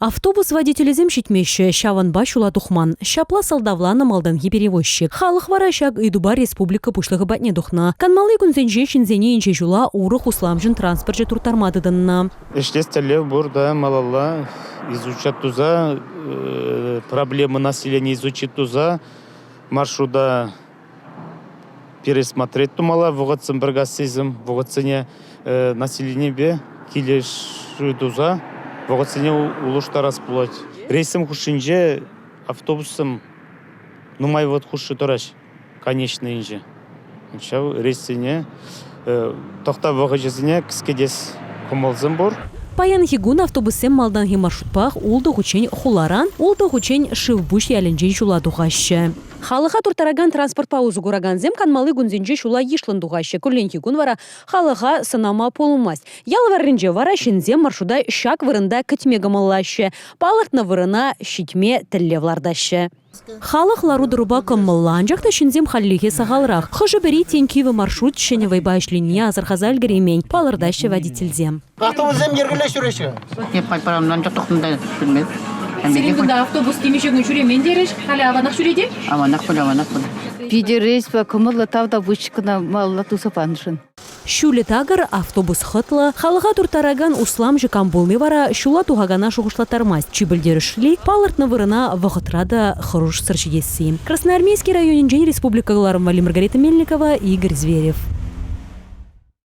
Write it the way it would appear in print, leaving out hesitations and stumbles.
Автобус водителезем шитмеші шаванба шула тухман. Шапла салдавлана малданги перевозчик. Халық вара шак Идуба республика пушлығы батне духна. Канмалы күнзенже шинзене инче жула урық усламжын транспорт же туртармадыдынна. Эштестеле бурда малалла изучат туза, проблемы населения изучить туза, маршрута пересмотреть тумала, вогатсын біргасызым, вогатсыне население бе келеші туза, вогатсыне улуштарас булать. Рейсым хушинже автобусым нумай вот хуши тураш, конечно инже. Рейсыне тоқта вогачызыне кіскедес кумалзым бур. Паян хигун автобусем малданги маршрутпах улды хучень хуларан, улды хучень шивбуш яленжен шула духаще. Халыха туртараган транспорт паузу гураганзем канмалы гунзенже шула ишлан духаще. Кулен хигун вара халыха сынама полумась. Ялварринже вара шинзем маршруда шак вырында кітмега маллаще. Палыртна вырына шитме тіллевлардаще. Халық ларудыруба кыммылланжақта шинзем халлихе сағалырақ. Хыжы бірі тенкиві маршрут шеневай байшлине азырхазал гіремень. Палырдаще водительзем. Автобусем ергілі шүреші? Парамдан жоқтықында жүрмеді. Сенімдіңді автобус темешегін жүремен дереш, халі аванақ жүреде? Аванақ бұл. Пиде рейс ба кымылы тавда вышкына малла тусапаншын. Шулі тагыр автобус хытлы, халыға туртараган услам жекам болны вара шула туғагана шуғышлатармас. Чибілдері шли, палыртны вырына вғытрада хыруш сырчы ессейм. Красноармейский районен Республикаларым Вали Маргарита Мельникова, Игорь Зверев.